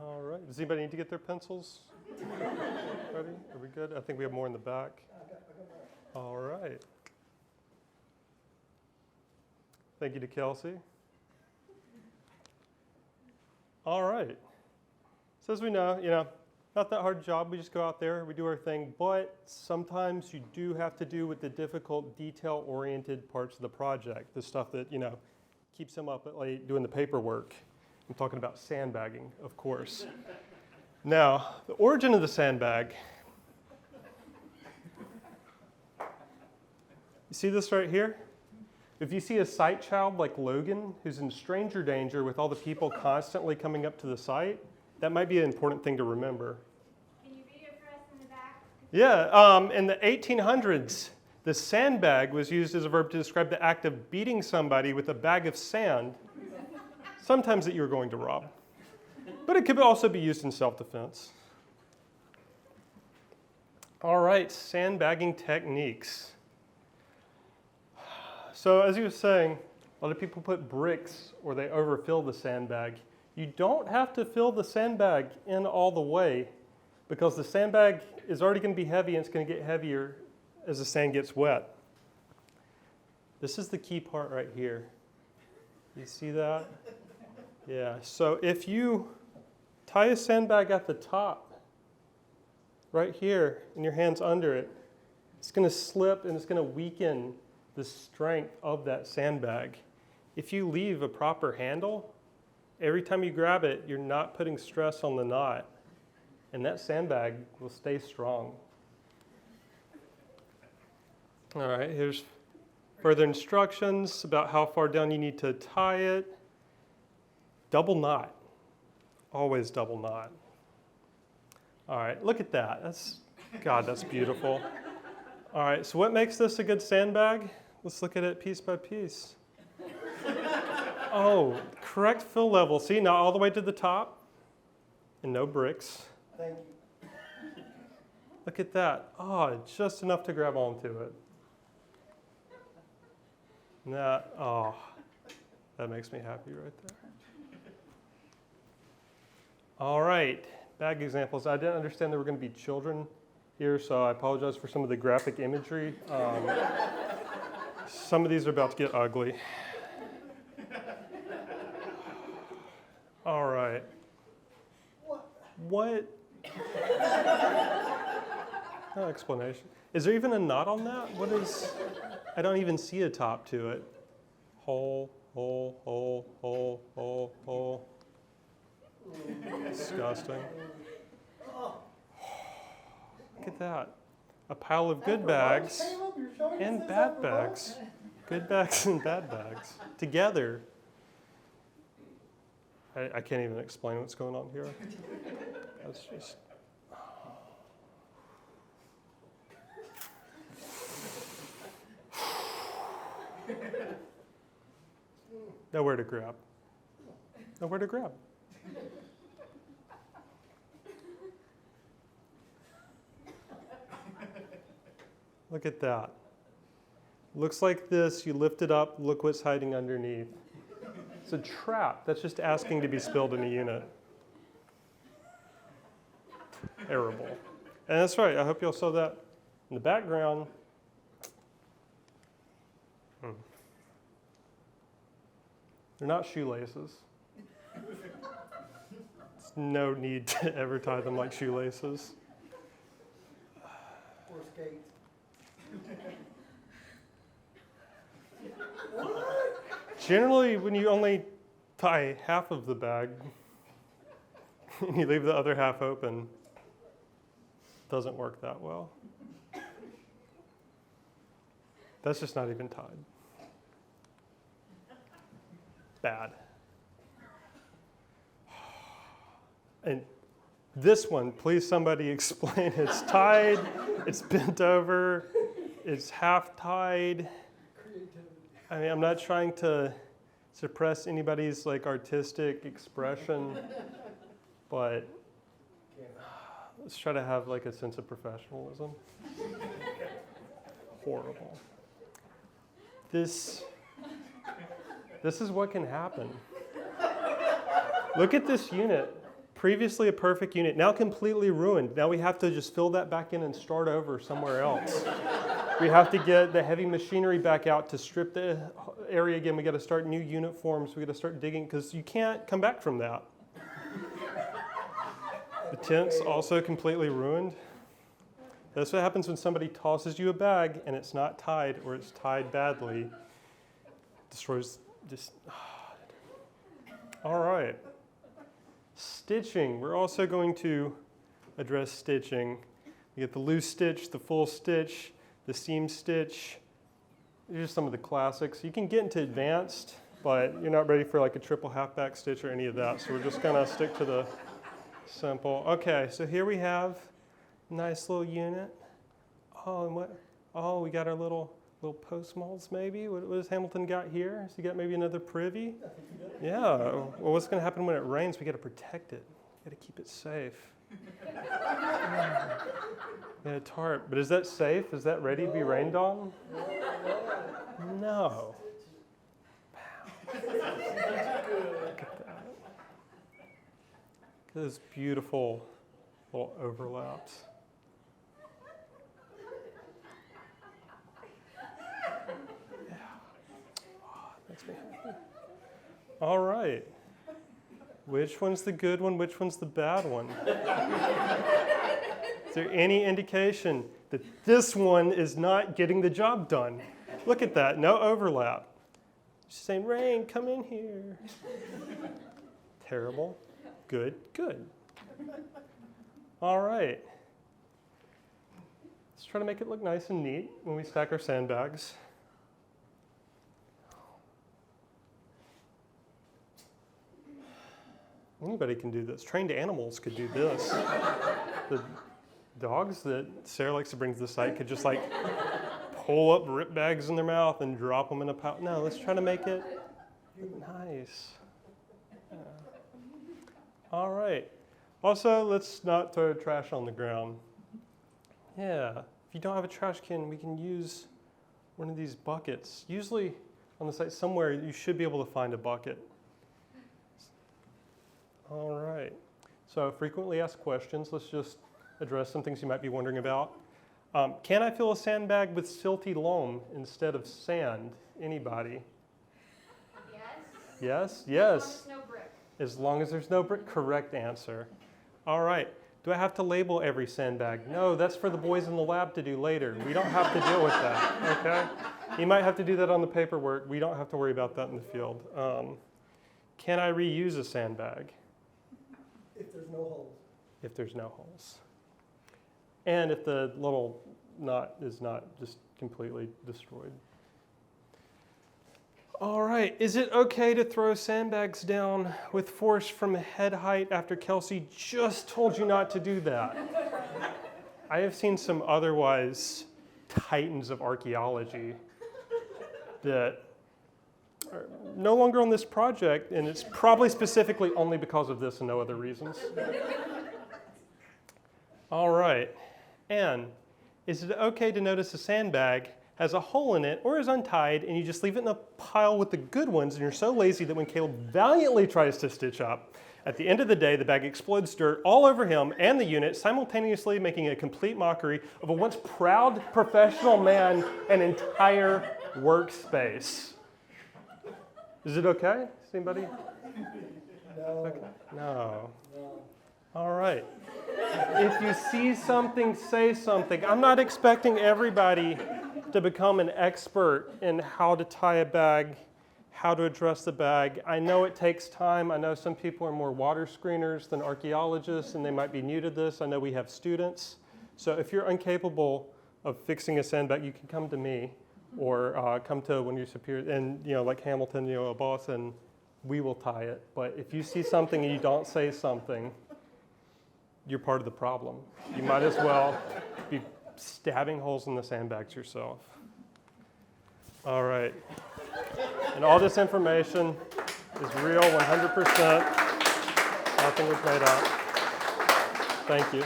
All right. Does anybody need to get their pencils ready? Are we good? I think we have more in the back. All right. Thank you to Kelsey. All right. So as we know, not that hard job. We just go out there, we do our thing. But sometimes you do have to do with the difficult, detail-oriented parts of the project, the stuff that, keeps them up at late doing the paperwork. I'm talking about sandbagging, of course. Now, the origin of the sandbag. You see this right here? If you see a site child like Logan, who's in stranger danger with all the people constantly coming up to the site, that might be an important thing to remember. Can you read it for us in the back? Yeah, in the 1800s, the sandbag was used as a verb to describe the act of beating somebody with a bag of sand, sometimes that you were going to rob. But it could also be used in self-defense. All right, sandbagging techniques. So as he was saying, a lot of people put bricks or they overfill the sandbag. You don't have to fill the sandbag in all the way because the sandbag is already going to be heavy and it's going to get heavier as the sand gets wet. This is the key part right here. You see that? Yeah, so if you tie a sandbag at the top, right here, and your hand's under it, it's going to slip and it's going to weaken the strength of that sandbag. If you leave a proper handle, every time you grab it, you're not putting stress on the knot, and that sandbag will stay strong. All right, here's further instructions about how far down you need to tie it. Double knot, always double knot. All right, look at that. That's beautiful. All right, so what makes this a good sandbag? Let's look at it piece by piece. Oh, correct fill level. See, not all the way to the top, and no bricks. Thank you. Look at that. Oh, just enough to grab onto it. That makes me happy right there. All right, bag examples. I didn't understand there were going to be children here, so I apologize for some of the graphic imagery. Some of these are about to get ugly. All right. What? No explanation. Is there even a knot on that? What is? I don't even see a top to it. Hole, hole, hole, hole, hole, hole. Disgusting. Look at that. A pile of good bags and bad bags. Good bags and bad bags together. I can't even explain what's going on here. That's just... Nowhere to grab. Nowhere to grab. Look at that. Looks like this. You lift it up. Look what's hiding underneath. It's a trap. That's just asking to be spilled in a unit. Terrible. And that's right. I hope you'll saw that in the background. They're not shoelaces. There's no need to ever tie them like shoelaces. Or skates. Generally, when you only tie half of the bag and you leave the other half open, it doesn't work that well. That's just not even tied. Bad. And this one, please somebody explain. It's tied, it's bent over, it's half tied. I mean, I'm not trying to suppress anybody's artistic expression, but let's try to have a sense of professionalism. Horrible. This is what can happen. Look at this unit. Previously a perfect unit, now completely ruined. Now we have to just fill that back in and start over somewhere else. We have to get the heavy machinery back out to strip the area again. We got to start new unit forms. We got to start digging because you can't come back from that. The tent's also completely ruined. That's what happens when somebody tosses you a bag and it's not tied or it's tied badly. Destroys just. All right. Stitching. We're also going to address stitching. You get the loose stitch, the full stitch, the seam stitch. These are some of the classics. You can get into advanced, but you're not ready for like a triple halfback stitch or any of that. So we're just gonna stick to the simple. Okay, so here we have a nice little unit. Oh, and what? Oh, we got our little post molds maybe. What has Hamilton got here? Has he got maybe another privy? Yeah. Well, what's going to happen when it rains? We got to protect it. We got to keep it safe. Yeah, tarp. But is that safe? Is that ready to be rained on? No. Look at that. Look at those beautiful little overlaps. Makes me happy. All right. Which one's the good one? Which one's the bad one? Is there any indication that this one is not getting the job done? Look at that. No overlap. She's saying, Rain, come in here. Terrible. Good. Good. All right. Let's try to make it look nice and neat when we stack our sandbags. Anybody can do this. Trained animals could do this. The dogs that Sarah likes to bring to the site could just like pull up rip bags in their mouth and drop them in a pile. No, let's try to make it nice. Yeah. All right. Also, let's not throw trash on the ground. Yeah. If you don't have a trash can, we can use one of these buckets. Usually on the site somewhere, you should be able to find a bucket. All right. So frequently asked questions. Let's just address some things you might be wondering about. Can I fill a sandbag with silty loam instead of sand? Anybody? Yes. Yes? Yes. As long as no brick. As long as there's no brick. Correct answer. All right. Do I have to label every sandbag? No, that's for the boys in the lab to do later. We don't have to deal with that, okay? You might have to do that on the paperwork. We don't have to worry about that in the field. Can I reuse a sandbag? If there's no holes. If there's no holes. And if the little knot is not just completely destroyed. All right, is it okay to throw sandbags down with force from head height after Kelsey just told you not to do that? I have seen some otherwise titans of archaeology that are no longer on this project, and it's probably specifically only because of this and no other reasons. All right, and is it okay to notice a sandbag has a hole in it or is untied and you just leave it in a pile with the good ones and you're so lazy that when Caleb valiantly tries to stitch up, at the end of the day, the bag explodes dirt all over him and the unit, simultaneously making a complete mockery of a once proud professional man and entire workspace. Is it okay? Is anybody? No. Okay. No. No. All right. If you see something, say something. I'm not expecting everybody to become an expert in how to tie a bag, how to address the bag. I know it takes time. I know some people are more water screeners than archaeologists, and they might be new to this. I know we have students. So if you're incapable of fixing a sandbag, you can come to me or come to one of your superiors, and like Hamilton, a boss, and we will tie it. But if you see something and you don't say something, you're part of the problem. You might as well be stabbing holes in the sandbags yourself. All right. And all this information is real, 100%. Nothing was made up. Thank you.